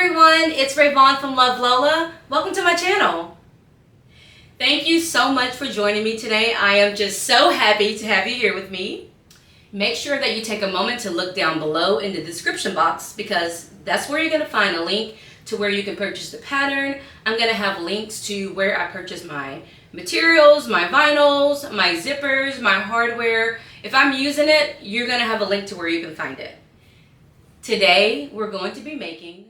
everyone, it's Rayvon from Love Lola. Welcome to my channel. Thank you so much for joining me today. I am just so happy to have you here with me. Make sure that you take a moment to look down below in the description box because that's where you're going to find a link to where you can purchase the pattern. I'm going to have links to where I purchase my materials, my vinyls, my zippers, my hardware. If I'm using it, you're going to have a link to where you can find it. Today, we're going to be making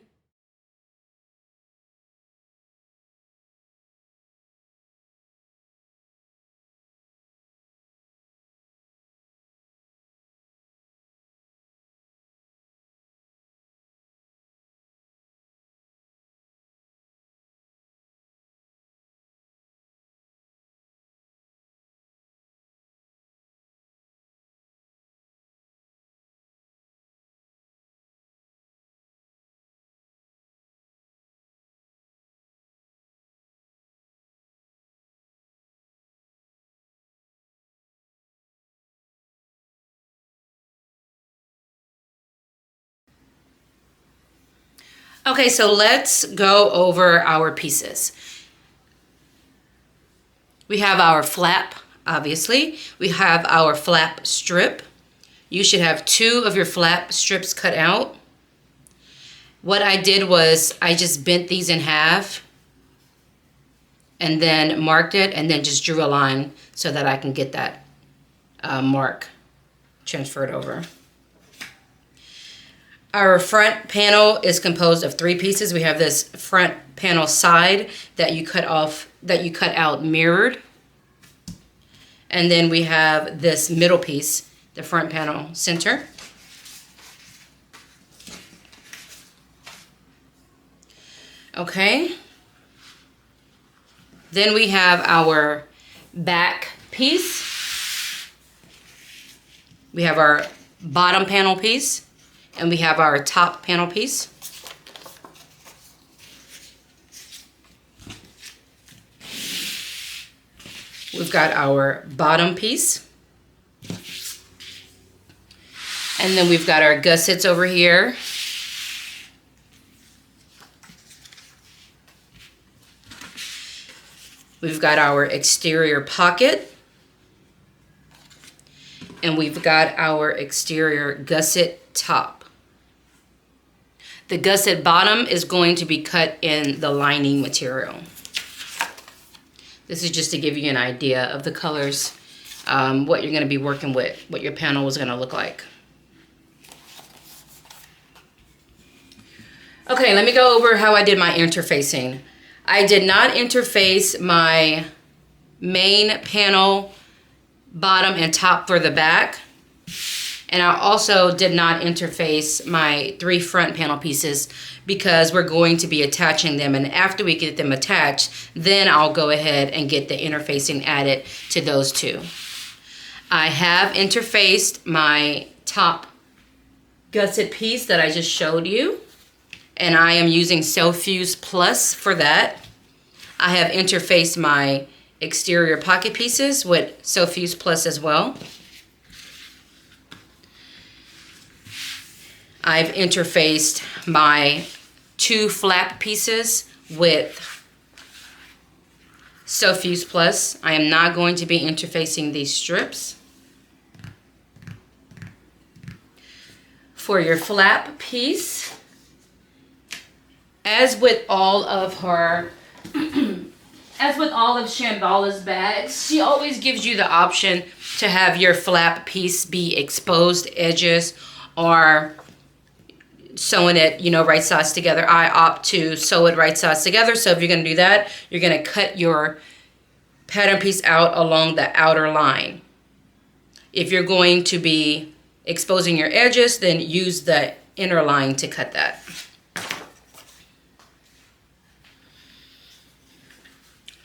Okay, so let's go over our pieces. We have our flap, obviously. We have our flap strip. You should have 2 of your flap strips cut out. What I did was I just bent these in half and then marked it and then just drew a line so that I can get that mark transferred over. Our front panel is composed of 3 pieces. We have this front panel side that you cut out mirrored. And then we have this middle piece, the front panel center. Okay. Then we have our back piece. We have our bottom panel piece. And we have our top panel piece. We've got our bottom piece. And then we've got our gussets over here. We've got our exterior pocket. And we've got our exterior gusset top. The gusset bottom is going to be cut in the lining material. This is just to give you an idea of the colors, what you're going to be working with, what your panel is going to look like. Okay, let me go over how I did my interfacing. I did not interface my main panel bottom and top for the back. And I also did not interface my 3 front panel pieces because we're going to be attaching them. And after we get them attached, then I'll go ahead and get the interfacing added to those 2. I have interfaced my top gusset piece that I just showed you. And I am using Self-Fuse Plus for that. I have interfaced my exterior pocket pieces with Self-Fuse Plus as well. I've interfaced my 2 flap pieces with Self-Fuse Plus. I am not going to be interfacing these strips. For your flap piece, as with all of Shamballa's bags, she always gives you the option to have your flap piece be exposed edges or sewing it, right sides together. I opt to sew it right sides together. So if you're going to do that, you're going to cut your pattern piece out along the outer line. If you're going to be exposing your edges, then use the inner line to cut that.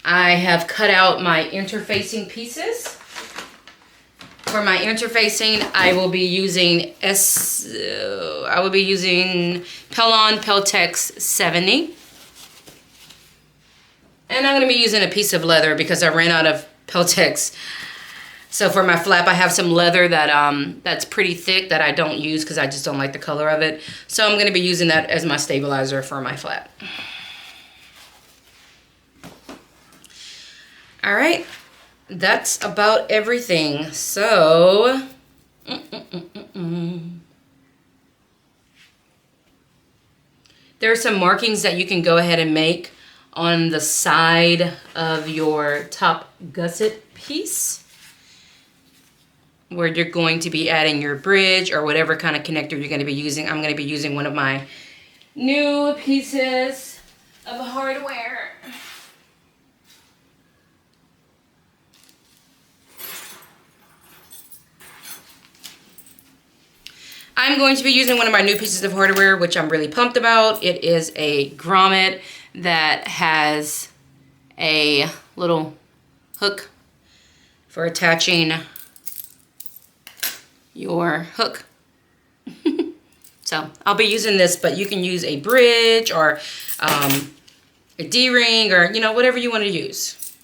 I have cut out my interfacing pieces. For my interfacing, I will be using Pellon Peltex 70. And I'm going to be using a piece of leather because I ran out of Peltex So for my flap, I have some leather that that's pretty thick that I don't use because I just don't like the color of it. So I'm going to be using that as my stabilizer for my flap. All right, that's about everything. So, there are some markings that you can go ahead and make on the side of your top gusset piece, where you're going to be adding your bridge or whatever kind of connector you're going to be using. I'm going to be using one of my new pieces of hardware. I'm going to be using one of my new pieces of hardware, which I'm really pumped about. It is a grommet that has a little hook for attaching your hook. So I'll be using this, but you can use a bridge or a D-ring or, you know, whatever you want to use.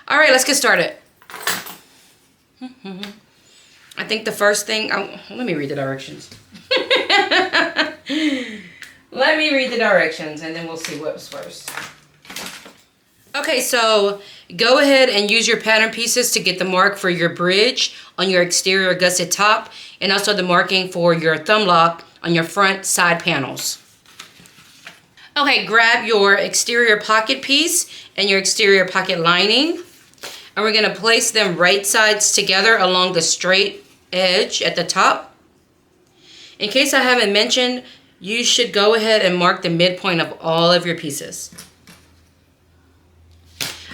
All right, let's get started. I think the first thing, let me read the directions. Let me read the directions and then we'll see what's first. Okay, so go ahead and use your pattern pieces to get the mark for your bridge on your exterior gusset top and also the marking for your thumb lock on your front side panels. Okay, grab your exterior pocket piece and your exterior pocket lining, and we're going to place them right sides together along the straight edge at the top. In case I haven't mentioned, you should go ahead and mark the midpoint of all of your pieces.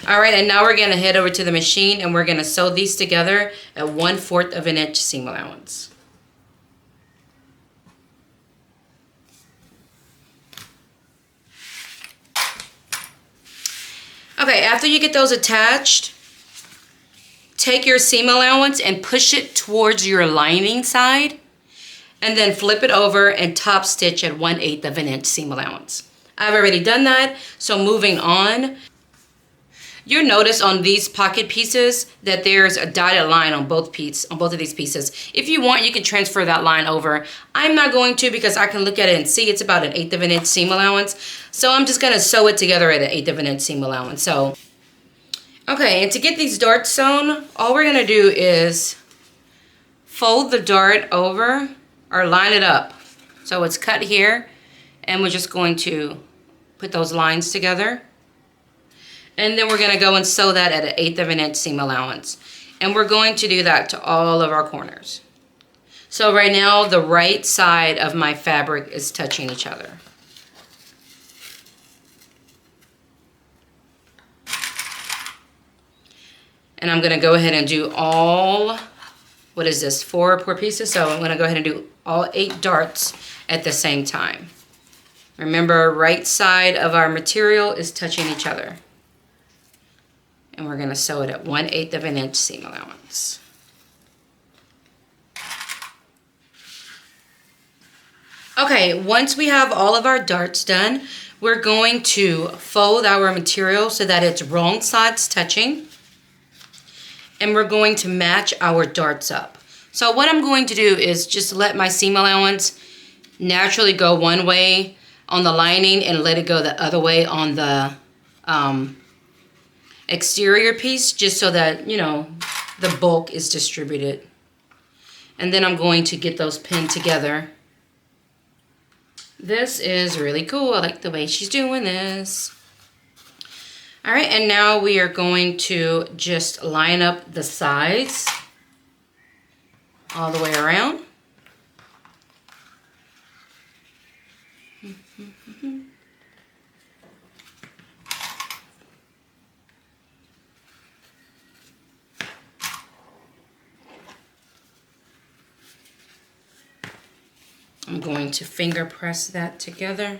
All right, and now we're going to head over to the machine and we're going to sew these together at 1/4 of an inch seam allowance. Okay, after you get those attached, take your seam allowance and push it towards your lining side and then flip it over and top stitch at 1/8 of an inch seam allowance. I've already done that, so moving on. You'll notice on these pocket pieces that there's a dotted line on both of these pieces. If you want, you can transfer that line over. I'm not going to because I can look at it and see it's about 1/8 of an inch seam allowance. So I'm just gonna sew it together at 1/8 of an inch seam allowance. So, okay, and to get these darts sewn, all we're gonna do is fold the dart over or line it up. So it's cut here, and we're just going to put those lines together. And then we're going to go and sew that at 1/8 of an inch seam allowance. And we're going to do that to all of our corners. So right now, the right side of my fabric is touching each other. And I'm going to go ahead and do all, what is this, 4 per pieces? So I'm going to go ahead and do all 8 darts at the same time. Remember, right side of our material is touching each other. And we're going to sew it at 1/8 of an inch seam allowance. Okay, once we have all of our darts done, we're going to fold our material so that it's wrong sides touching. And we're going to match our darts up. So what I'm going to do is just let my seam allowance naturally go one way on the lining and let it go the other way on the exterior piece, just so that, you know, the bulk is distributed. And then I'm going to get those pinned together. This is really cool. I like the way she's doing this. All right, and now we are going to just line up the sides all the way around. I'm going to finger press that together.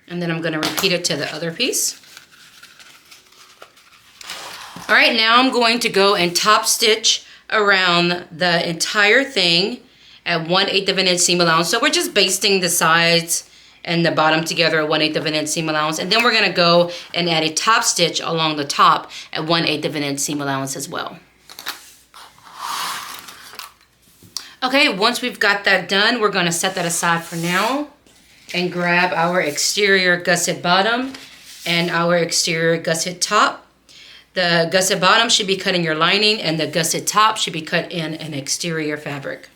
And then I'm going to repeat it to the other piece. All right, now I'm going to go and top stitch around the entire thing at 1/8 of an inch seam allowance. So we're just basting the sides and the bottom together at 1/8 of an inch seam allowance. And then we're gonna go and add a top stitch along the top at 1/8 of an inch seam allowance as well. Okay, once we've got that done, we're gonna set that aside for now and grab our exterior gusset bottom and our exterior gusset top. The gusset bottom should be cut in your lining, and the gusset top should be cut in an exterior fabric.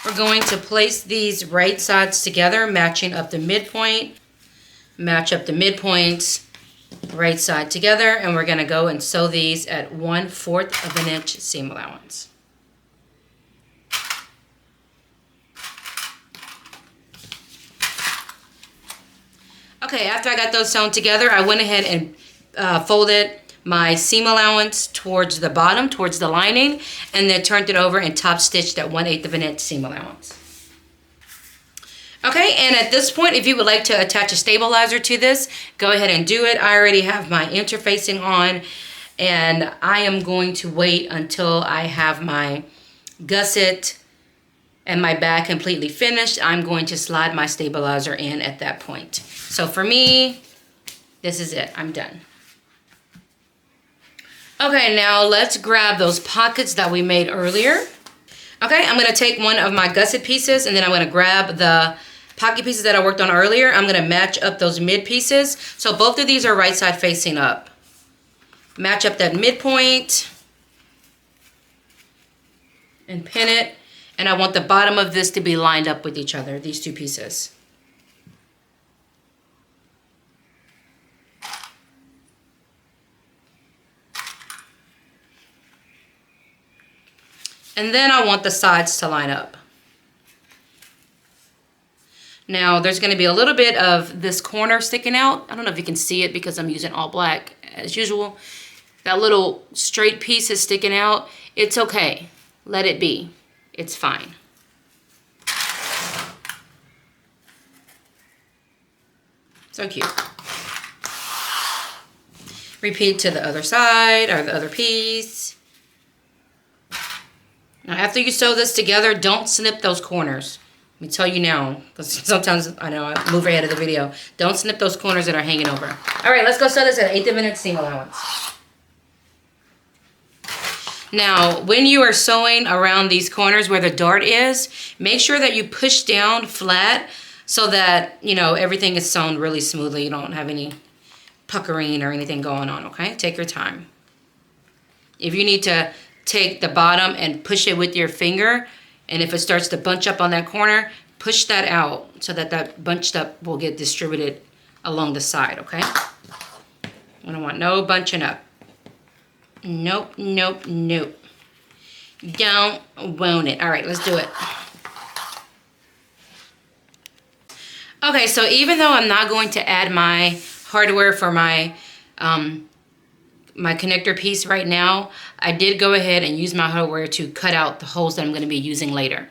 We're going to place these right sides together, matching up the midpoint. Match up the midpoints, right side together, and we're gonna go and sew these at 1/4 of an inch seam allowance. Okay, after I got those sewn together, I went ahead and folded my seam allowance towards the bottom, towards the lining, and then turned it over and top stitched at 1/8 of an inch seam allowance. Okay, and at this point, if you would like to attach a stabilizer to this, go ahead and do it. I already have my interfacing on, and I am going to wait until I have my gusset and my bag completely finished. I'm going to slide my stabilizer in at that point. So for me, this is it. I'm done. Okay, now let's grab those pockets that we made earlier. Okay, I'm gonna take one of my gusset pieces, and then I'm gonna grab the pocket pieces that I worked on earlier. I'm gonna match up those mid pieces. So both of these are right side facing up. Match up that midpoint and pin it. And I want the bottom of this to be lined up with each other, these two pieces. And then I want the sides to line up. Now there's going to be a little bit of this corner sticking out. I don't know if you can see it because I'm using all black as usual. That little straight piece is sticking out. It's okay. Let it be. It's fine. So cute. Repeat to the other side or the other piece. Now after you sew this together, don't snip those corners. Let me tell you now, because sometimes I know I move ahead of the video. Don't snip those corners that are hanging over. All right, let's go sew this at 1/8 of an inch seam allowance. Now, when you are sewing around these corners where the dart is, make sure that you push down flat so that, you know, everything is sewn really smoothly. You don't have any puckering or anything going on, okay? Take your time. If you need to take the bottom and push it with your finger, and if it starts to bunch up on that corner, push that out so that that bunched up will get distributed along the side, okay? I don't want no bunching up. Nope, nope, nope. Don't want it. All right, let's do it. Okay, so even though I'm not going to add my hardware for my my connector piece right now, I did go ahead and use my hardware to cut out the holes that I'm going to be using later.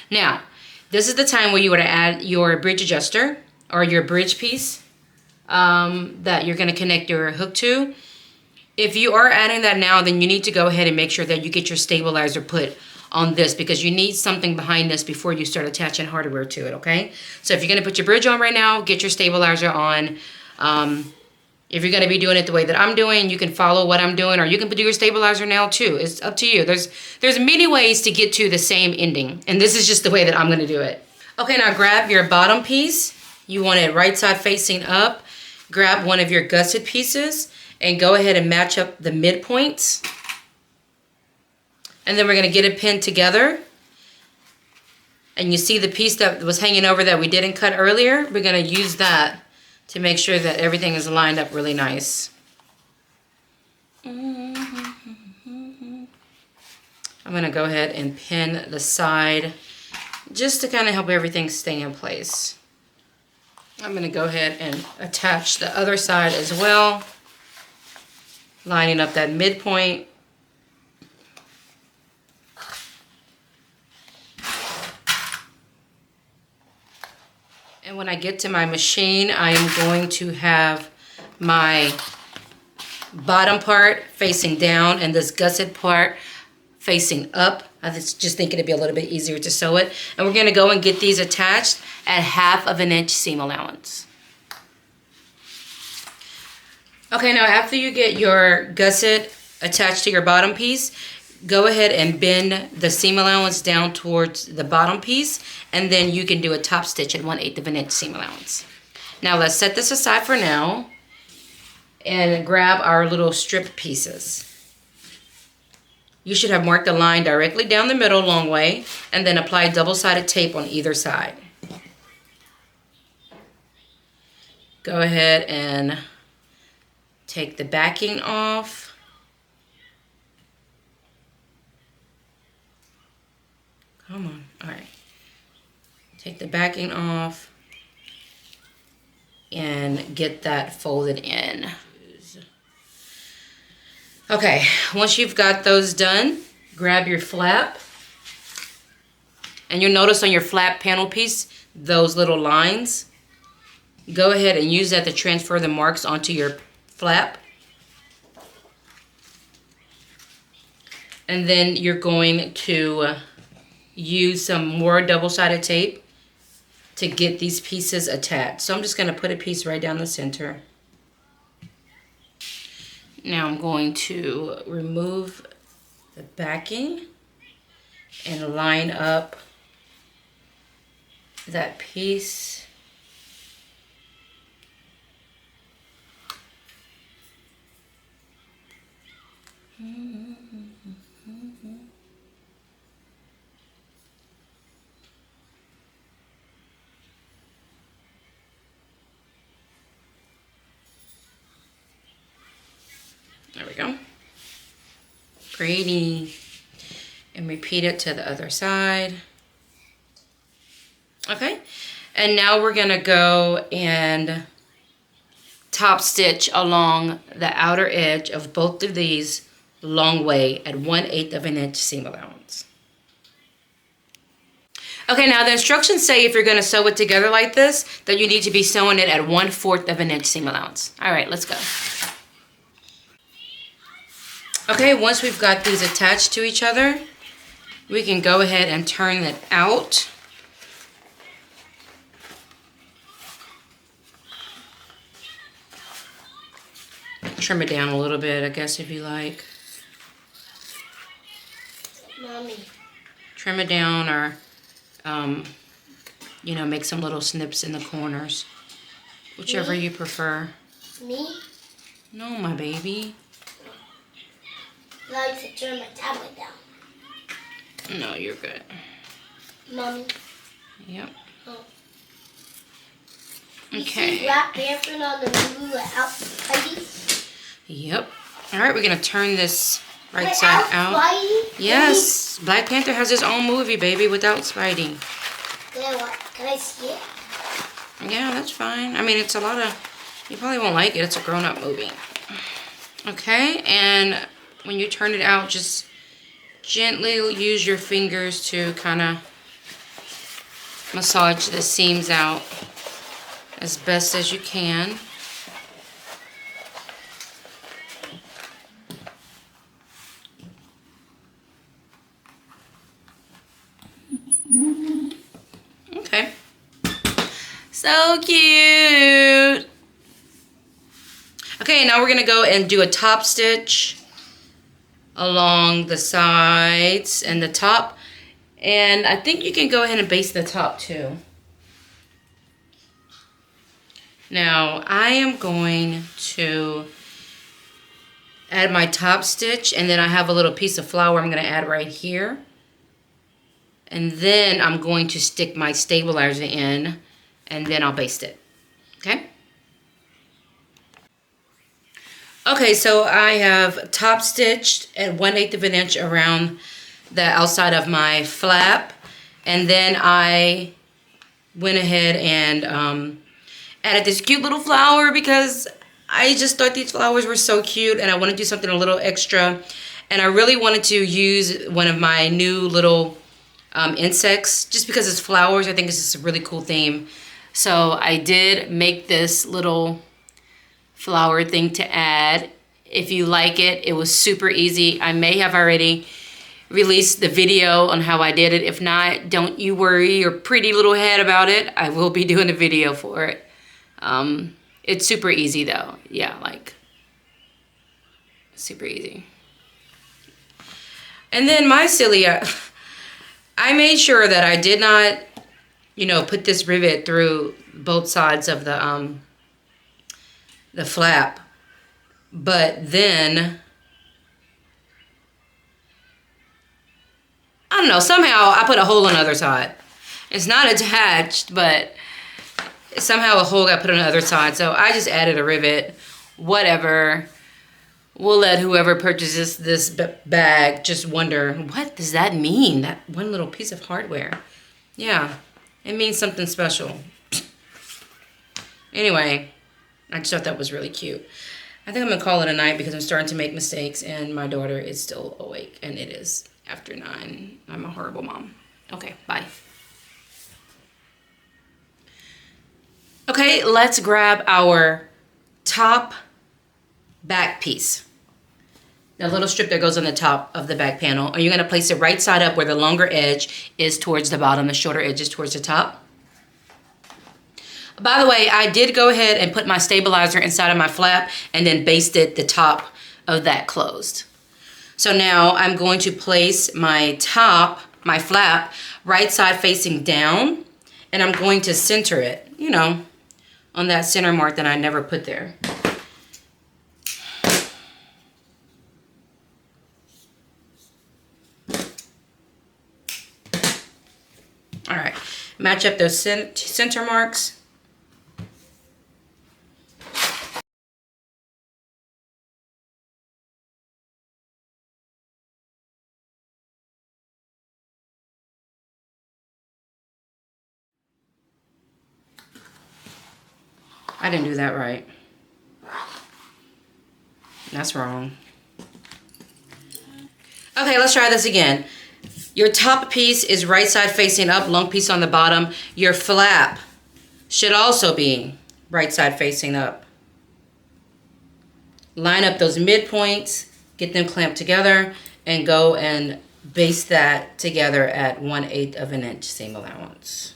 Now, this is the time where you would add your bridge adjuster or your bridge piece that you're going to connect your hook to. If you are adding that now, then you need to go ahead and make sure that you get your stabilizer put on this, because you need something behind this before you start attaching hardware to it, okay? So if you're going to put your bridge on right now, get your stabilizer on. If you're going to be doing it the way that I'm doing, you can follow what I'm doing, or you can do your stabilizer now too. It's up to you. There's many ways to get to the same ending, and this is just the way that I'm going to do it. Okay, now grab your bottom piece. You want it right side facing up. Grab one of your gusset pieces and go ahead and match up the midpoints. And then we're going to get it pinned together. And you see the piece that was hanging over that we didn't cut earlier? We're going to use that to make sure that everything is lined up really nice. I'm going to go ahead and pin the side just to kind of help everything stay in place. I'm going to go ahead and attach the other side as well, lining up that midpoint. And when I get to my machine, I am going to have my bottom part facing down and this gusset part facing up. I was just thinking it'd be a little bit easier to sew it. And we're gonna go and get these attached at 1/2 inch seam allowance. Okay, now after you get your gusset attached to your bottom piece, go ahead and bend the seam allowance down towards the bottom piece, and then you can do a top stitch at 1/8 inch seam allowance. Now let's set this aside for now and grab our little strip pieces. You should have marked a line directly down the middle long way, and then apply double-sided tape on either side. Go ahead and take the backing off. Come on, all right. Take the backing off and get that folded in. Okay, once you've got those done, grab your flap. And you'll notice on your flap panel piece, those little lines. Go ahead and use that to transfer the marks onto your flap. And then you're going to use some more double-sided tape to get these pieces attached. So I'm just going to put a piece right down the center. Now I'm going to remove the backing and line up that piece. There we go. Pretty. And repeat it to the other side. Okay. And now we're going to go and top stitch along the outer edge of both of these long way at 1/8 inch seam allowance. Okay, now the instructions say if you're going to sew it together like this, that you need to be sewing it at 1/4 inch seam allowance. All right, let's go. Okay, once we've got these attached to each other, we can go ahead and turn it out. Trim it down a little bit, I guess, if you like. Mommy. Trim it down, or, you know, make some little snips in the corners. Whichever you prefer. Me? No, my baby. I like to turn my tablet down. No, you're good. Mommy. Yep. Oh. Okay. You see Black Panther on the movie without Spidey? Yep. All right, we're going to turn this right Without side out. Spidey? Yes. Black Panther has his own movie, baby, without Spidey. Then what? Can I see it? Yeah, that's fine. I mean, it's a lot of... You probably won't like it. It's a grown-up movie. Okay, and when you turn it out, just gently use your fingers to kind of massage the seams out as best as you can. Okay. So cute. Okay, now we're going to go and do a top stitch along the sides and the top. And I think you can go ahead and base the top too. Now, I am going to add my top stitch, and then I have a little piece of flower I'm going to add right here. And then I'm going to stick my stabilizer in, and then I'll baste it. Okay? Okay, so I have top stitched at 1/8 of an inch around the outside of my flap. And then I went ahead and added this cute little flower because I just thought these flowers were so cute and I want to do something a little extra. And I really wanted to use one of my new little insects just because it's flowers. I think it's just a really cool theme. So I did make this little flower thing to add. If you like it, it was super easy. I may have already release the video on how I did it. If not, don't you worry your pretty little head about it. I will be doing a video for it. It's super easy though. Yeah, like super easy. And then my cilia, I made sure that I did not, you know, put this rivet through both sides of the flap. But then, I don't know, somehow I put a hole on the other side. It's not attached, but somehow a hole got put on the other side. So I just added a rivet, whatever. We'll let whoever purchases this bag just wonder, what does that mean? That one little piece of hardware. Yeah, it means something special. Anyway, I just thought that was really cute. I think I'm gonna call it a night because I'm starting to make mistakes and my daughter is still awake and it is after 9. I'm a horrible mom. Okay, bye. Okay, let's grab our top back piece. The little strip that goes on the top of the back panel. And you're gonna place it right side up where the longer edge is towards the bottom, the shorter edge is towards the top. By the way, I did go ahead and put my stabilizer inside of my flap and then basted the top of that closed. So now I'm going to place my flap, right side facing down, and I'm going to center it, you know, on that center mark that I never put there. All right, match up those center marks. I didn't do that right. That's wrong. Okay, let's try this again. Your top piece is right side facing up, long piece on the bottom. Your flap should also be right side facing up. Line up those midpoints, get them clamped together, and go and baste that together at 1/8 of an inch seam allowance.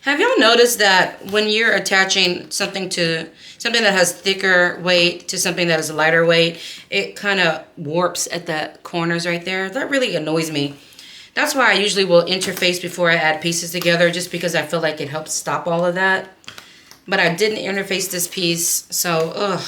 Have y'all noticed that when you're attaching something that has thicker weight to something that is lighter weight, it kind of warps at the corners right there? That really annoys me. That's why I usually will interface before I add pieces together, just because I feel like it helps stop all of that. But I didn't interface this piece, so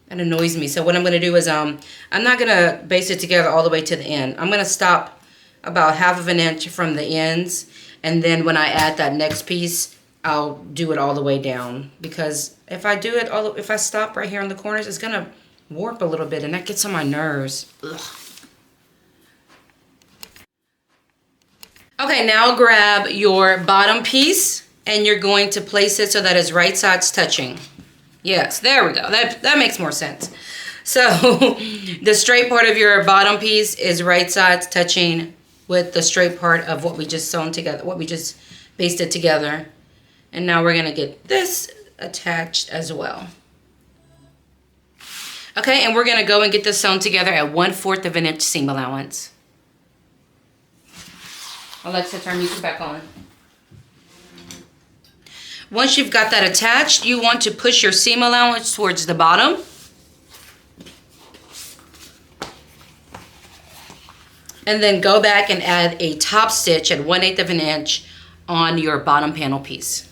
that annoys me. So what I'm going to do is I'm not going to baste it together all the way to the end. I'm going to stop about 1/2 an inch from the ends. And then when I add that next piece, I'll do it all the way down. Because if I do it if I stop right here on the corners, it's gonna warp a little bit, and that gets on my nerves. Ugh. Okay, now grab your bottom piece, and you're going to place it so that it's right sides touching. Yes, there we go. That makes more sense. So the straight part of your bottom piece is right sides touching with the straight part of what we just sewn together, what we just basted together. And now we're gonna get this attached as well. Okay, and we're gonna go and get this sewn together at 1/4 of an inch seam allowance. Alexa, turn music back on. Once you've got that attached, you want to push your seam allowance towards the bottom. And then go back and add a top stitch at 1/8 of an inch on your bottom panel piece.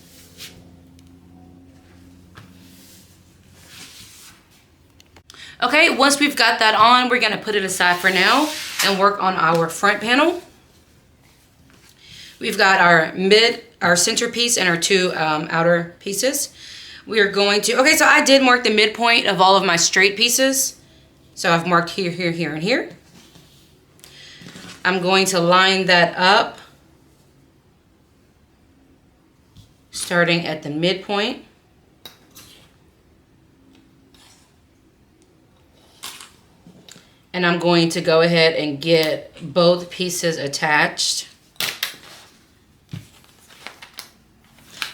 Okay, once we've got that on, we're gonna put it aside for now and work on our front panel. We've got our center piece and our 2 outer pieces. We are going to, okay, so I did mark the midpoint of all of my straight pieces. So I've marked here, here, here, and here. I'm going to line that up, starting at the midpoint. And I'm going to go ahead and get both pieces attached.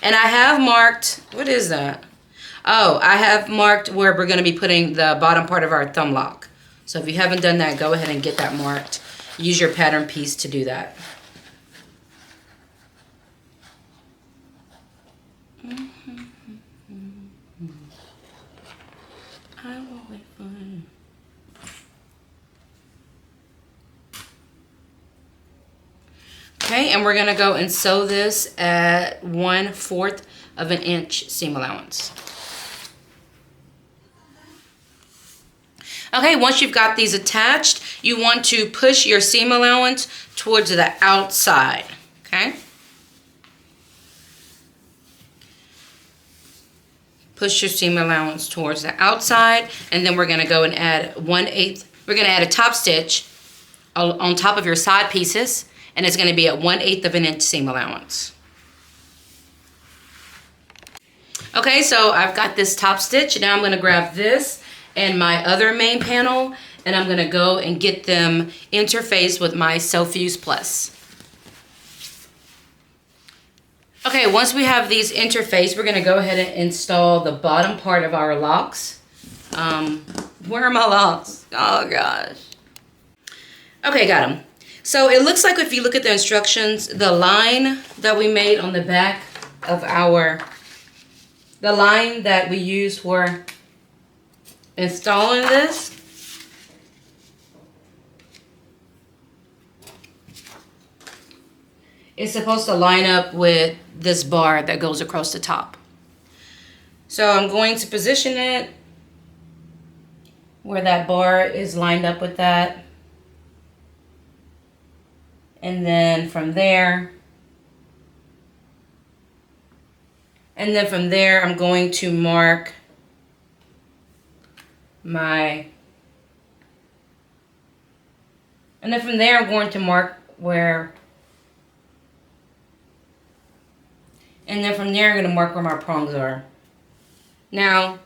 And I have marked, what is that? Oh, I have marked where we're going to be putting the bottom part of our thumb lock. So if you haven't done that, go ahead and get that marked. Use your pattern piece to do that. I will wait for you. Okay, and we're going to go and sew this at 1/4 of an inch seam allowance. Okay, once you've got these attached, you want to push your seam allowance towards the outside, okay? Push your seam allowance towards the outside, and then we're gonna go and add 1/8. We're gonna add a top stitch on top of your side pieces, and it's gonna be at 1/8 of an inch seam allowance. Okay, so I've got this top stitch. Now I'm gonna grab this and my other main panel, and I'm gonna go and get them interfaced with my Self-Use Plus. Okay, once we have these interfaced, we're gonna go ahead and install the bottom part of our locks. Where are my locks? Oh gosh. Okay, got them. So it looks like if you look at the instructions, the line that we made on the back of the line that we used for installing this, it's supposed to line up with this bar that goes across the top. So I'm going to position it where that bar is lined up with that. And then from there, I'm going to mark where, and then from there I'm going to mark where my prongs are. Now,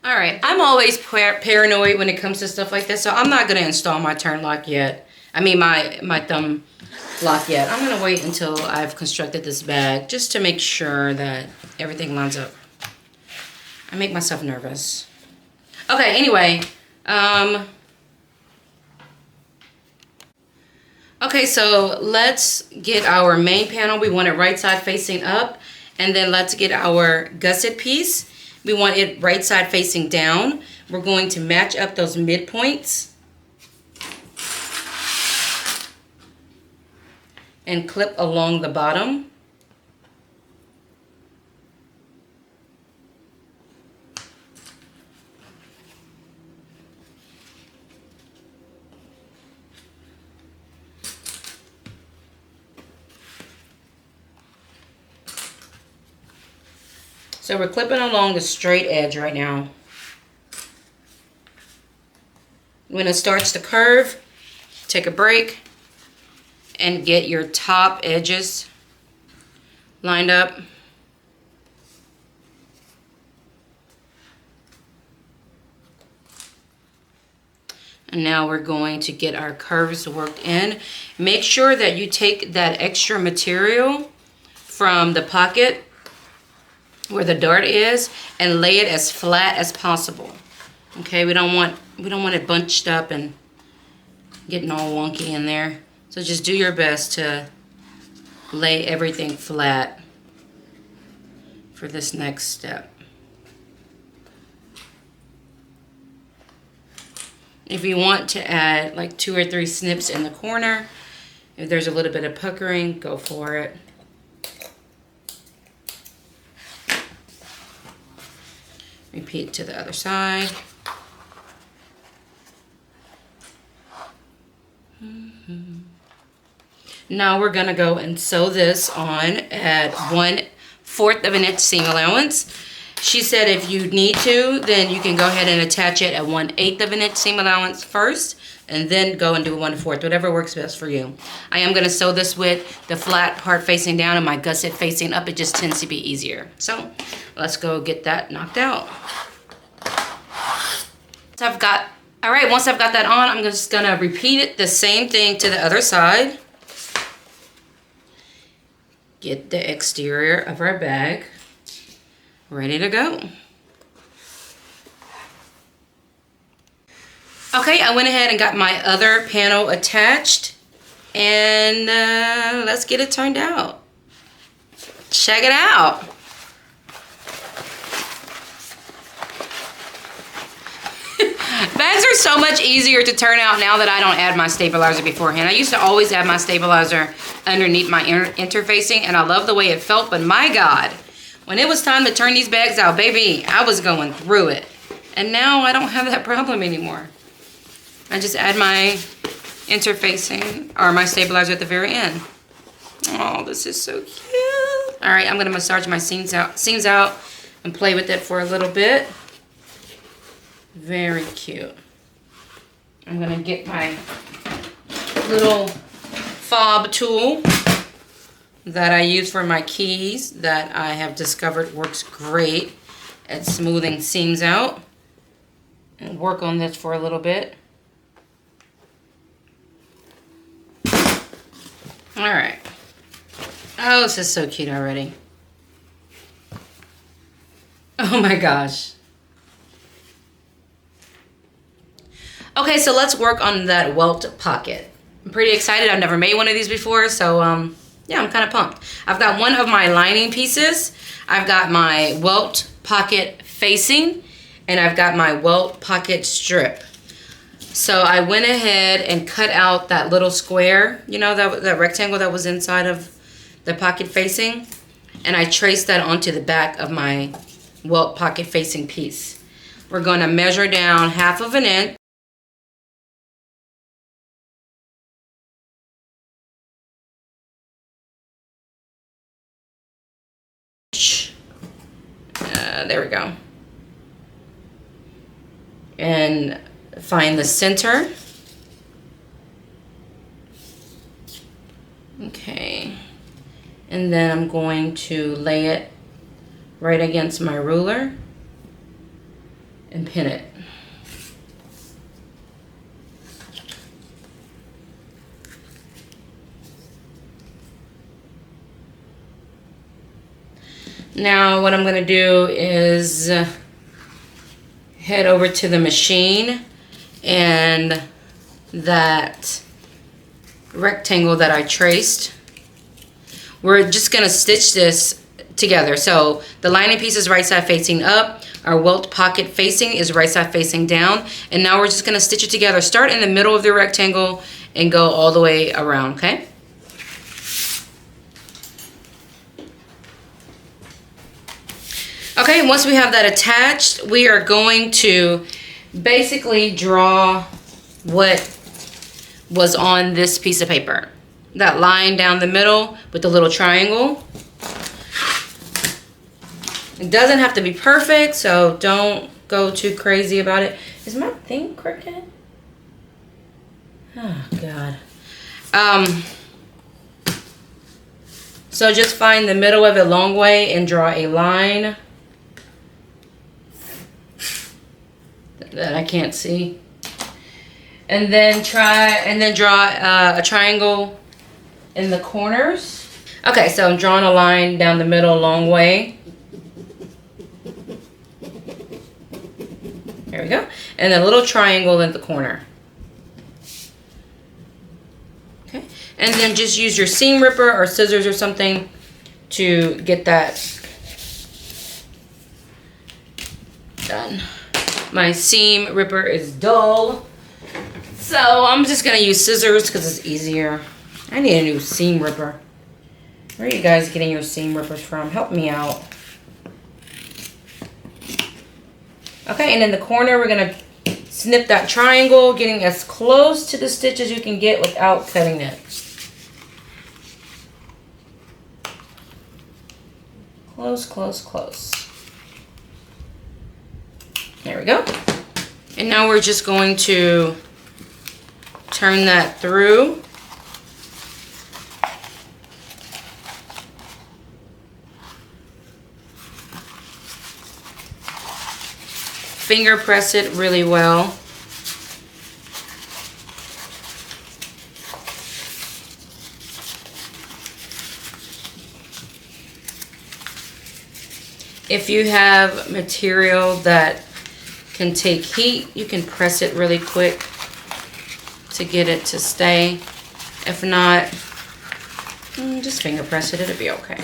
all right, I'm always paranoid when it comes to stuff like this, so I'm not gonna install my turn lock yet. I mean my thumb lock yet. I'm gonna wait until I've constructed this bag just to make sure that everything lines up. I make myself nervous. Okay, anyway, okay, so let's get our main panel. We want it right side facing up, and then let's get our gusset piece. We want it right side facing down. We're going to match up those midpoints and clip along the bottom. So we're clipping along the straight edge right now. When it starts to curve, take a break and get your top edges lined up. And now we're going to get our curves worked in. Make sure that you take that extra material from the pocket where the dart is and lay it as flat as possible. Okay, we don't want it bunched up and getting all wonky in there. So just do your best to lay everything flat for this next step. If you want to add like 2 or 3 snips in the corner, if there's a little bit of puckering, go for it. Repeat to the other side. Now we're gonna go and sew this on at 1/4 of an inch seam allowance. She said if you need to, then you can go ahead and attach it at 1/8 of an inch seam allowance first, and then go and do 1/4, whatever works best for you. I am gonna sew this with the flat part facing down and my gusset facing up. It just tends to be easier. So let's go get that knocked out. So once I've got that on, I'm just gonna repeat it the same thing to the other side. Get the exterior of our bag. ready to go. Okay, I went ahead and got my other panel attached, and let's get it turned out. Check it out. Bags are so much easier to turn out now that I don't add my stabilizer beforehand. I used to always add my stabilizer underneath my interfacing, and I love the way it felt, but my God, when it was time to turn these bags out, baby, I was going through it. And now I don't have that problem anymore. I just add my interfacing or my stabilizer at the very end. Oh, this is so cute. All right, I'm gonna massage my seams out and play with it for a little bit. Very cute. I'm gonna get my little fob tool that I use for my keys that I have discovered works great at smoothing seams out, and work on this for a little bit. All right. Oh, this is so cute already. Oh my gosh. Okay, so let's work on that welt pocket. I'm pretty excited. I've never made one of these before, so yeah, I'm kind of pumped. I've got one of my lining pieces. I've got my welt pocket facing, and I've got my welt pocket strip. So I went ahead and cut out that little square, you know, that rectangle that was inside of the pocket facing, and I traced that onto the back of my welt pocket facing piece. We're going to measure down 1/2 inch. There we go. And find the center. Okay. And then I'm going to lay it right against my ruler and pin it. Now what I'm going to do is head over to the machine, and that rectangle that I traced, we're just going to stitch this together. So the lining piece is right side facing up, our welt pocket facing is right side facing down, and now we're just going to stitch it together. Start in the middle of the rectangle and go all the way around, okay? Okay, once we have that attached, we are going to basically draw what was on this piece of paper. That line down the middle with the little triangle. It doesn't have to be perfect, so don't go too crazy about it. Is my thing crooked? Oh, God. So just find the middle of it long way and draw a line that I can't see, and then draw a triangle in the corners. Okay, so I'm drawing a line down the middle long way. There we go, and a little triangle in the corner. Okay, and then just use your seam ripper or scissors or something to get that done. My seam ripper is dull, so I'm just gonna use scissors because it's easier. I need a new seam ripper. Where are you guys getting your seam rippers from? Help me out. Okay, and in the corner we're gonna snip that triangle, getting as close to the stitch as you can get without cutting it. Close, close, close. There we go. And now we're just going to turn that through. Finger press it really well. If you have material that can take heat, you can press it really quick to get it to stay. If not, just finger press it, it'll be okay.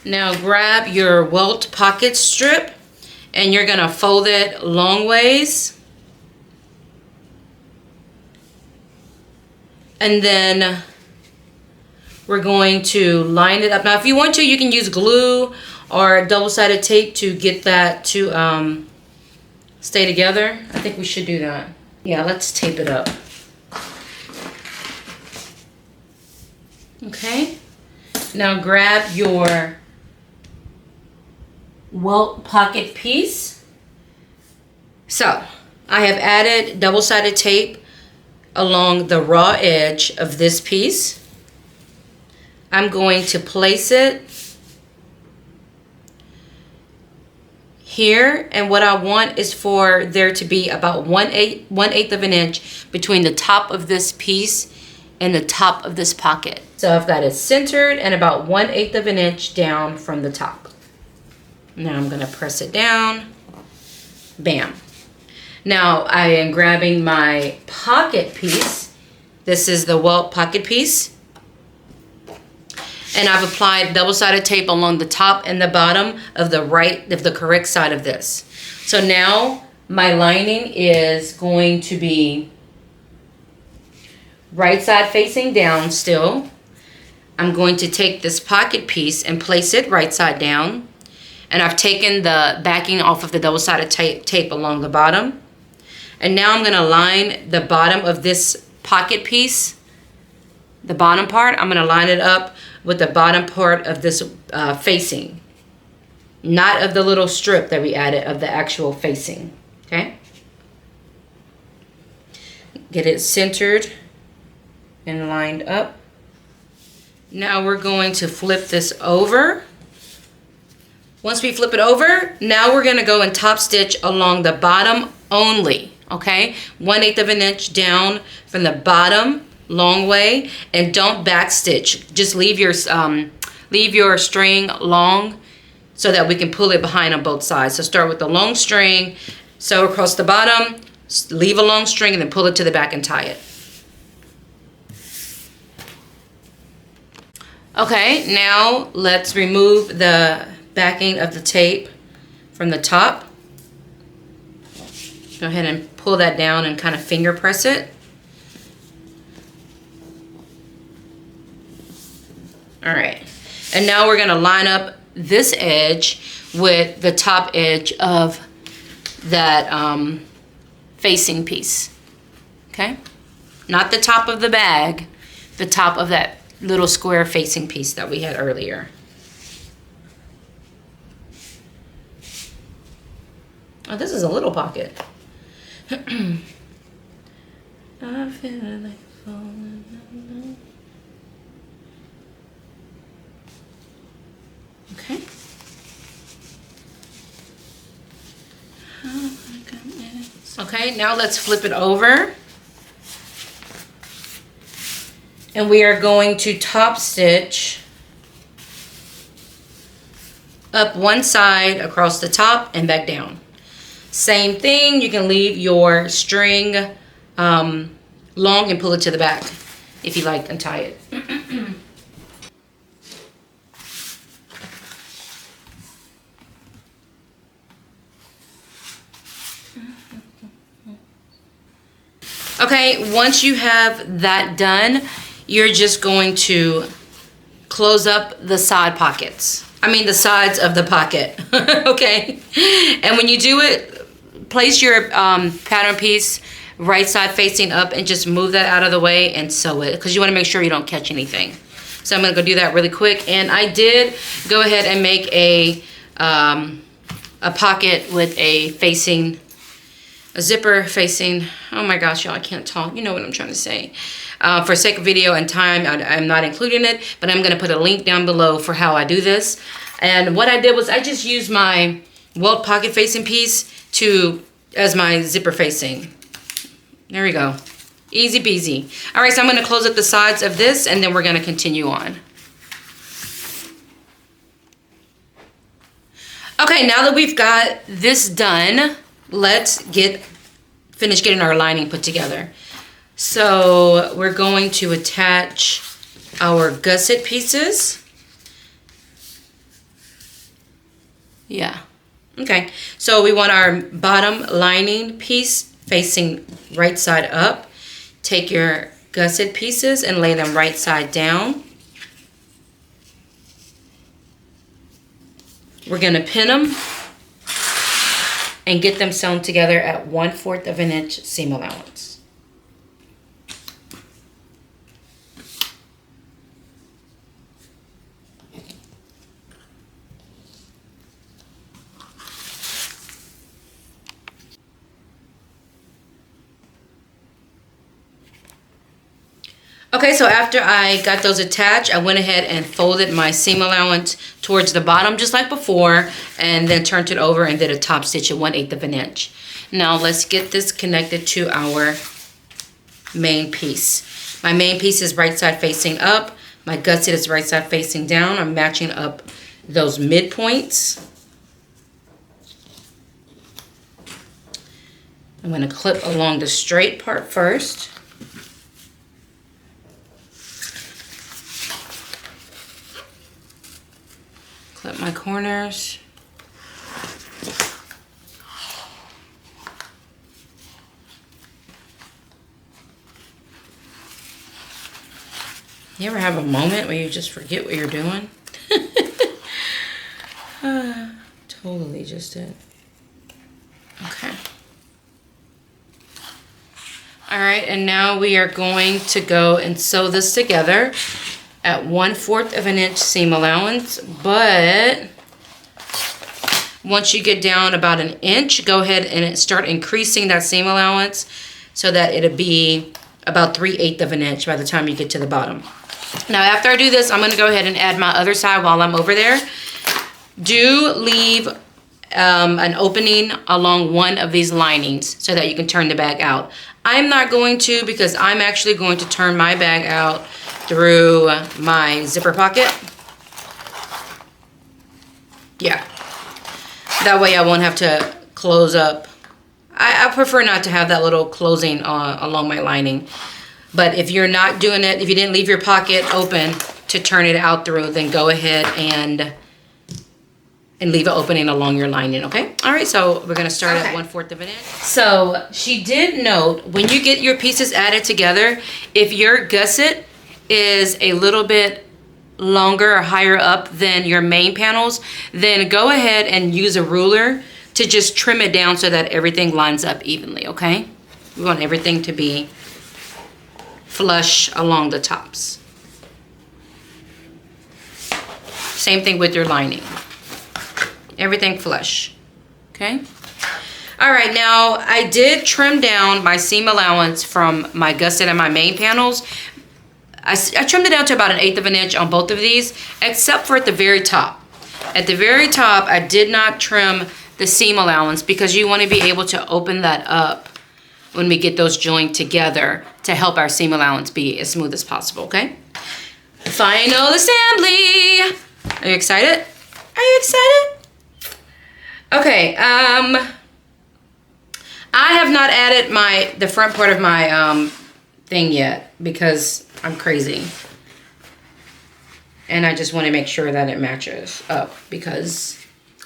Now grab your welt pocket strip and you're gonna fold it long ways. And then we're going to line it up. Now if you want to, you can use glue or double-sided tape to get that to stay together. I think we should do that. Yeah, let's tape it up. Okay, now grab your welt pocket piece. So I have added double-sided tape along the raw edge of this piece. I'm going to place it here, and what I want is for there to be about 1/8 of an inch between the top of this piece and the top of this pocket. So if that is centered, and about 1/8 of an inch down from the top. Now I'm gonna press it down, bam. Now I am grabbing my pocket piece. This is the welt pocket piece. And I've applied double-sided tape along the top and the bottom of the correct side of this. So now my lining is going to be right side facing down still. I'm going to take this pocket piece and place it right side down. And I've taken the backing off of the double-sided tape along the bottom. And now I'm gonna line the bottom of this pocket piece, the bottom part, I'm gonna line it up with the bottom part of this facing. Not of the little strip that we added, of the actual facing, okay? Get it centered and lined up. Now we're going to flip this over. Once we flip it over, now we're gonna go and top stitch along the bottom only, okay? 1/8 of an inch down from the bottom, long way, and don't back stitch. Just leave your string long so that we can pull it behind on both sides. So start with the long string, sew across the bottom, leave a long string, and then pull it to the back and tie it. Okay, now let's remove the backing of the tape from the top. Go ahead and pull that down and kind of finger press it. All right, and now we're gonna line up this edge with the top edge of that facing piece, okay? Not the top of the bag, the top of that little square facing piece that we had earlier. Oh, this is a little pocket. I feel like falling in love. Okay. Okay, now let's flip it over. And we are going to top stitch up one side across the top and back down. Same thing, you can leave your string long and pull it to the back if you like, and tie it. Okay, once you have that done, you're just going to close up the side pockets. the sides of the pocket. Okay. And when you do it, place your pattern piece right side facing up and just move that out of the way and sew it, because you want to make sure you don't catch anything. So I'm going to go do that really quick. And I did go ahead and make a pocket with a zipper facing. Oh my gosh, y'all, I can't talk. You know what I'm trying to say. For sake of video and time, I'm not including it, but I'm going to put a link down below for how I do this. And what I did was I just used my welt pocket facing piece as my zipper facing. There we go. Easy peasy. All right, so I'm going to close up the sides of this, and then we're going to continue on. Okay, now that we've got this done, let's finish getting our lining put together. So we're going to attach our gusset pieces. Yeah. Okay, so we want our bottom lining piece facing right side up. Take your gusset pieces and lay them right side down. We're going to pin them and get them sewn together at 1/4 of an inch seam allowance. Okay, so after I got those attached, I went ahead and folded my seam allowance towards the bottom just like before, and then turned it over and did a top stitch at 1/8 of an inch. Now let's get this connected to our main piece. My main piece is right side facing up. My gusset is right side facing down. I'm matching up those midpoints. I'm going to clip along the straight part first. Clip my corners. You ever have a moment where you just forget what you're doing? Totally just did. Okay. All right, and now we are going to go and sew this together at 1/4 of an inch seam allowance, but once you get down about an inch, go ahead and start increasing that seam allowance so that it'll be about 3/8 of an inch by the time you get to the bottom. Now after I do this, I'm gonna go ahead and add my other side while I'm over there. Do leave an opening along one of these linings so that you can turn the bag out. I'm not going to, because I'm actually going to turn my bag out through my zipper pocket. Yeah, that way I won't have to close up. I prefer not to have that little closing along my lining. But if you're not doing it, if you didn't leave your pocket open to turn it out through, then go ahead and leave an opening along your lining, okay? All right, so we're gonna start at 1/4 of an inch. So she did note, when you get your pieces added together, if your gusset is a little bit longer or higher up than your main panels, then go ahead and use a ruler to just trim it down so that everything lines up evenly, okay? We want everything to be flush along the tops. Same thing with your lining. Everything flush, okay? All right, now I did trim down my seam allowance from my gusset and my main panels. I trimmed it down to about 1/8 of an inch on both of these, except for at the very top. At the very top, I did not trim the seam allowance because you want to be able to open that up when we get those joined together to help our seam allowance be as smooth as possible, okay? Final assembly. Are you excited? Are you excited? Okay, I have not added the front part of my thing yet because I'm crazy. And I just want to make sure that it matches up because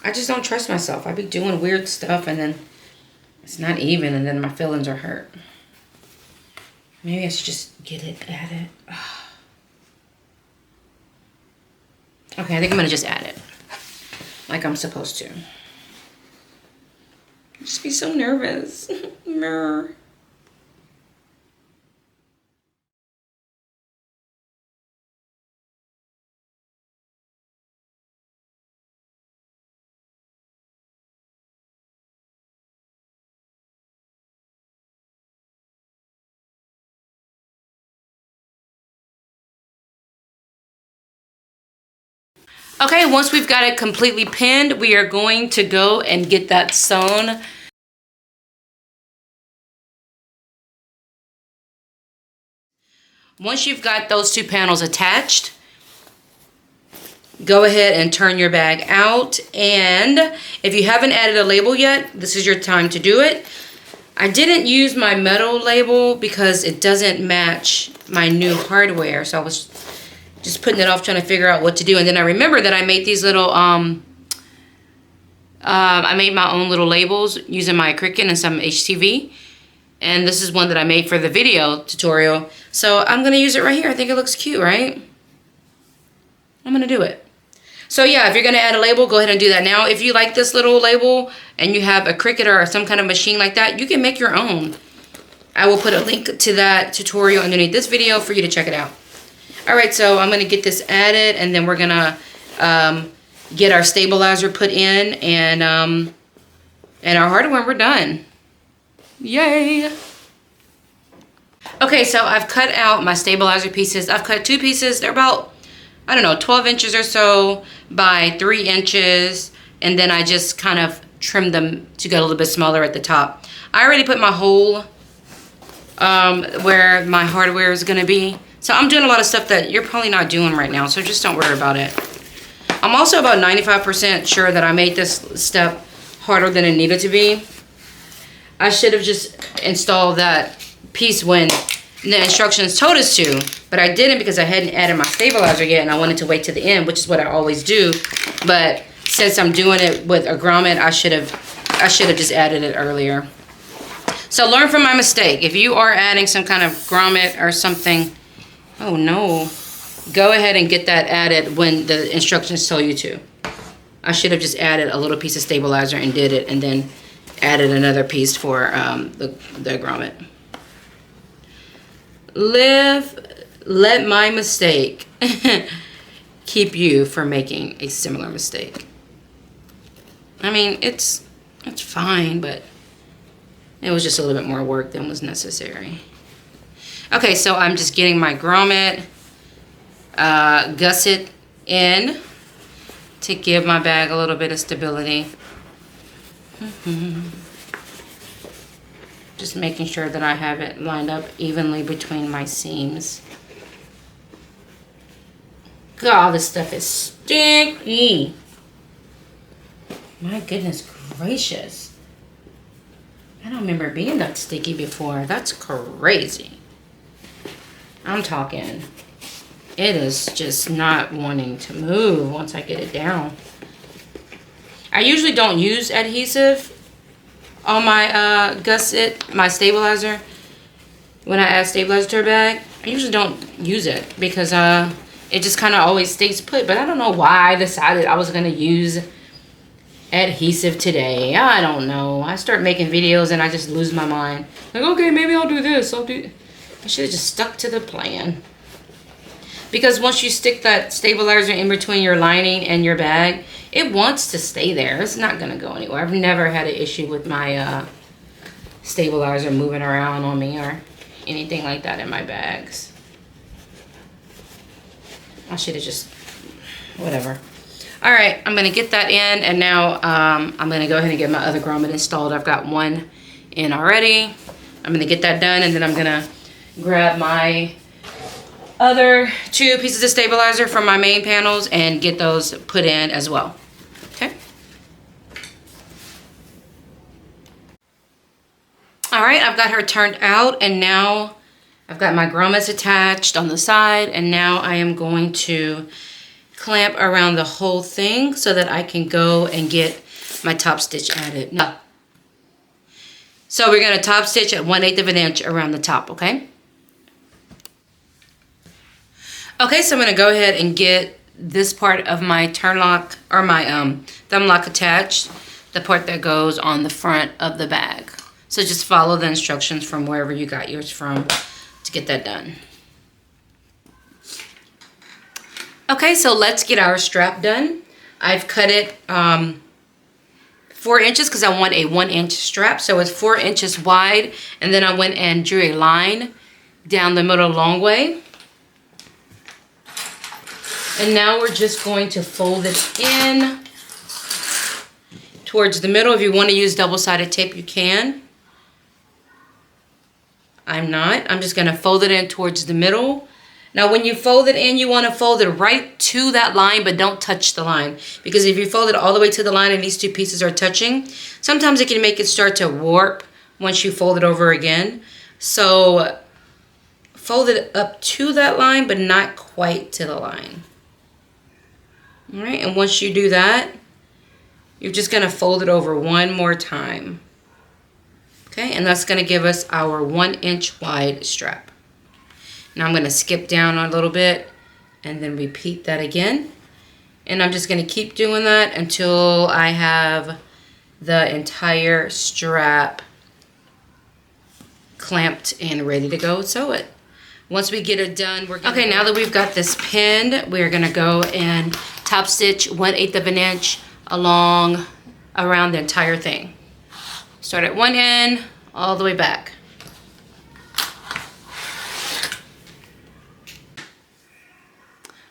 I just don't trust myself. I be doing weird stuff and then it's not even and then my feelings are hurt. Maybe I should just get it added. Okay, I think I'm gonna just add it. like I'm supposed to. Just be so nervous. Mirror. Okay, once we've got it completely pinned, we are going to go and get that sewn. Once you've got those two panels attached, go ahead and turn your bag out. And if you haven't added a label yet, this is your time to do it. I didn't use my metal label because it doesn't match my new hardware. So I was just putting it off trying to figure out what to do. And then I remember that I made these little, I made my own little labels using my Cricut and some HTV. And this is one that I made for the video tutorial. So I'm going to use it right here. I think it looks cute, right? I'm going to do it. So yeah, if you're going to add a label, go ahead and do that now. If you like this little label and you have a Cricut or some kind of machine like that, you can make your own. I will put a link to that tutorial underneath this video for you to check it out. Alright, so I'm going to get this added, and then we're going to get our stabilizer put in, and our hardware, we're done. Yay! Okay, so I've cut out my stabilizer pieces. I've cut two pieces. They're about, I don't know, 12 inches or so by 3 inches, and then I just kind of trimmed them to get a little bit smaller at the top. I already put my hole where my hardware is going to be. So I'm doing a lot of stuff that you're probably not doing right now, so just don't worry about it. I'm also about 95% sure that I made this step harder than it needed to be. I should have just installed that piece when the instructions told us to, but I didn't because I hadn't added my stabilizer yet, and I wanted to wait to the end, which is what I always do. But since I'm doing it with a grommet, I should have just added it earlier. So learn from my mistake. If you are adding some kind of grommet or something, oh no, go ahead and get that added when the instructions tell you to. I should have just added a little piece of stabilizer and did it, and then added another piece for the grommet. Let my mistake keep you from making a similar mistake. I mean, it's fine, but it was just a little bit more work than was necessary. Okay, so I'm just getting my grommet gusset in to give my bag a little bit of stability. Just making sure that I have it lined up evenly between my seams. God, this stuff is sticky. My goodness gracious. I don't remember it being that sticky before. That's crazy. I'm talking, it is just not wanting to move once I get it down. I usually don't use adhesive on my gusset, my stabilizer. When I add stabilizer to a bag, I usually don't use it because it just kind of always stays put. But I don't know why I decided I was going to use adhesive today. I don't know. I start making videos and I just lose my mind. Like, okay, maybe I'll do this. I should have just stuck to the plan. Because once you stick that stabilizer in between your lining and your bag, it wants to stay there. It's not going to go anywhere. I've never had an issue with my stabilizer moving around on me or anything like that in my bags. I should have just, whatever. All right, I'm going to get that in, and now I'm going to go ahead and get my other grommet installed. I've got one in already. I'm going to get that done, and then I'm going to grab my other 2 pieces of stabilizer from my main panels and get those put in as well. Okay. All right, I've got her turned out, and now I've got my grommets attached on the side, and now I am going to clamp around the whole thing so that I can go and get my top stitch added. No. So we're going to top stitch at 1/8 of an inch around the top, okay? Okay, so I'm going to go ahead and get this part of my turn lock or my thumb lock attached, the part that goes on the front of the bag. So just follow the instructions from wherever you got yours from to get that done. Okay, so let's get our strap done. I've cut it 4 inches because I want a 1-inch strap. So it's 4 inches wide, and then I went and drew a line down the middle long way. And now we're just going to fold it in towards the middle. If you want to use double-sided tape, you can. I'm not. I'm just going to fold it in towards the middle. Now, when you fold it in, you want to fold it right to that line, but don't touch the line. Because if you fold it all the way to the line and these two pieces are touching, sometimes it can make it start to warp once you fold it over again. So fold it up to that line, but not quite to the line. All right, and once you do that, you're just going to fold it over one more time. Okay, and that's going to give us our 1-inch wide strap. Now I'm going to skip down a little bit and then repeat that again. And I'm just going to keep doing that until I have the entire strap clamped and ready to go sew it. Once we get it done, we're gonna... Okay, now that we've got this pinned, we're going to go and top stitch 1/8 of an inch around the entire thing. Start at one end, all the way back.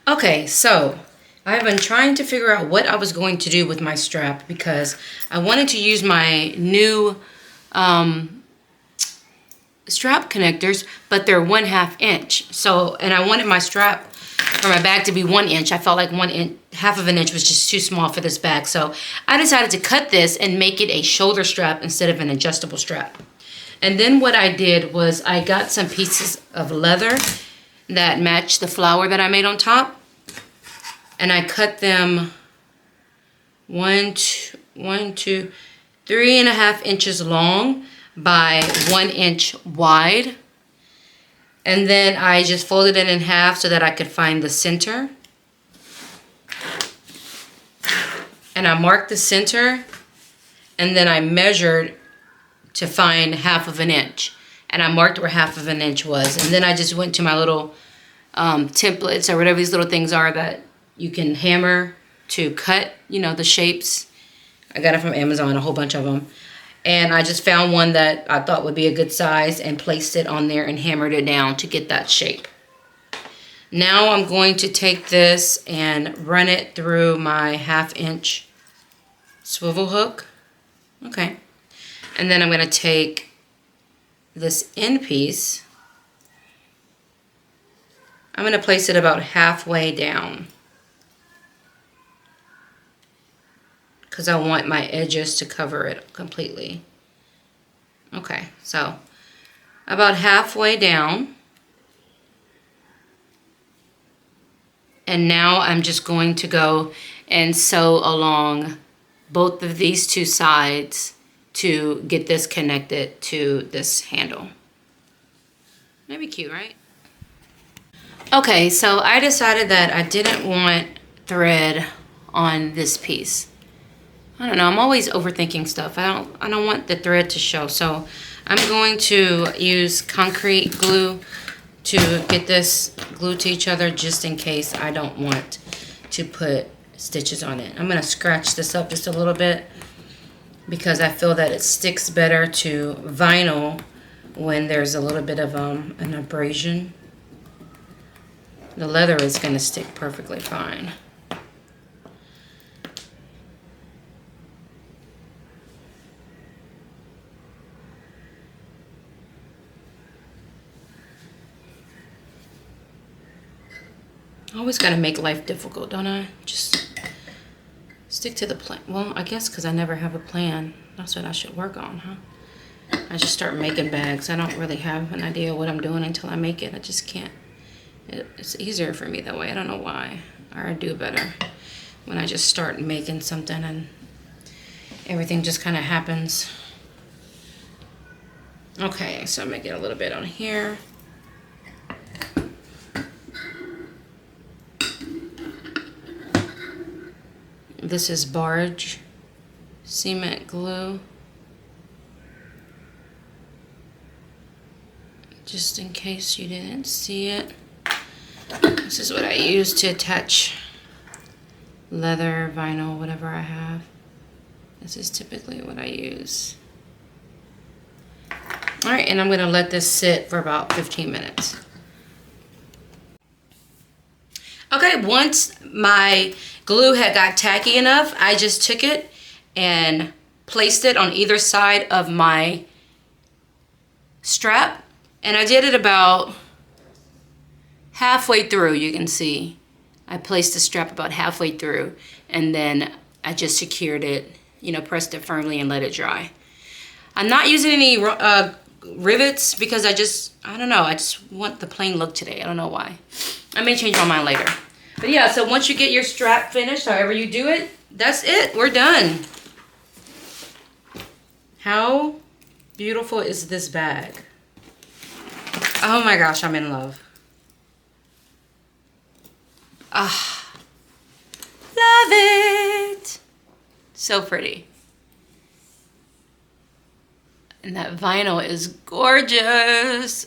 Okay, so I've been trying to figure out what I was going to do with my strap because I wanted to use my new strap connectors, but they're 1/2 inch. So, and I wanted my strap for my bag to be 1 inch. I felt like 1/2 of an inch was just too small for this bag. So I decided to cut this and make it a shoulder strap instead of an adjustable strap. And then what I did was I got some pieces of leather that matched the flower that I made on top. And I cut them 3.5 inches long by 1 inch wide. And then I just folded it in half so that I could find the center. And I marked the center, and then I measured to find 1/2 inch. And I marked where 1/2 inch was. And then I just went to my little templates or whatever these little things are that you can hammer to cut, you know, the shapes. I got it from Amazon, a whole bunch of them. And I just found one that I thought would be a good size and placed it on there and hammered it down to get that shape. Now I'm going to take this and run it through my 1/2 inch swivel hook. Okay. And then I'm going to take this end piece. I'm going to place it about halfway down, because I want my edges to cover it completely. Okay, so about halfway down. And now I'm just going to go and sew along both of these two sides to get this connected to this handle. That'd be cute, right? Okay, so I decided that I didn't want thread on this piece. I don't know, I'm always overthinking stuff. I don't want the thread to show. So I'm going to use concrete glue to get this glued to each other just in case I don't want to put stitches on it. I'm going to scratch this up just a little bit because I feel that it sticks better to vinyl when there's a little bit of an abrasion. The leather is going to stick perfectly fine. I always got to make life difficult, don't I? Just stick to the plan. Well, I guess because I never have a plan. That's what I should work on, huh? I just start making bags. I don't really have an idea what I'm doing until I make it. I just can't. It's easier for me that way. I don't know why. Or I do better when I just start making something and everything just kind of happens. Okay, so I'm making a little bit on here. This is barge cement glue. Just in case you didn't see it. This is what I use to attach leather, vinyl, whatever I have. This is typically what I use. All right, and I'm gonna let this sit for about 15 minutes. Okay, once my glue had got tacky enough, I just took it and placed it on either side of my strap. And I did it about halfway through, you can see. I placed the strap about halfway through, and then I just secured it, you know, pressed it firmly and let it dry. I'm not using any rivets because I don't know, I just want the plain look today. I don't know why. I may change my mind later. But yeah, so once you get your strap finished, however you do it, that's it. We're done. How beautiful is this bag? Oh my gosh, I'm in love. Ah, love it. So pretty. And that vinyl is gorgeous.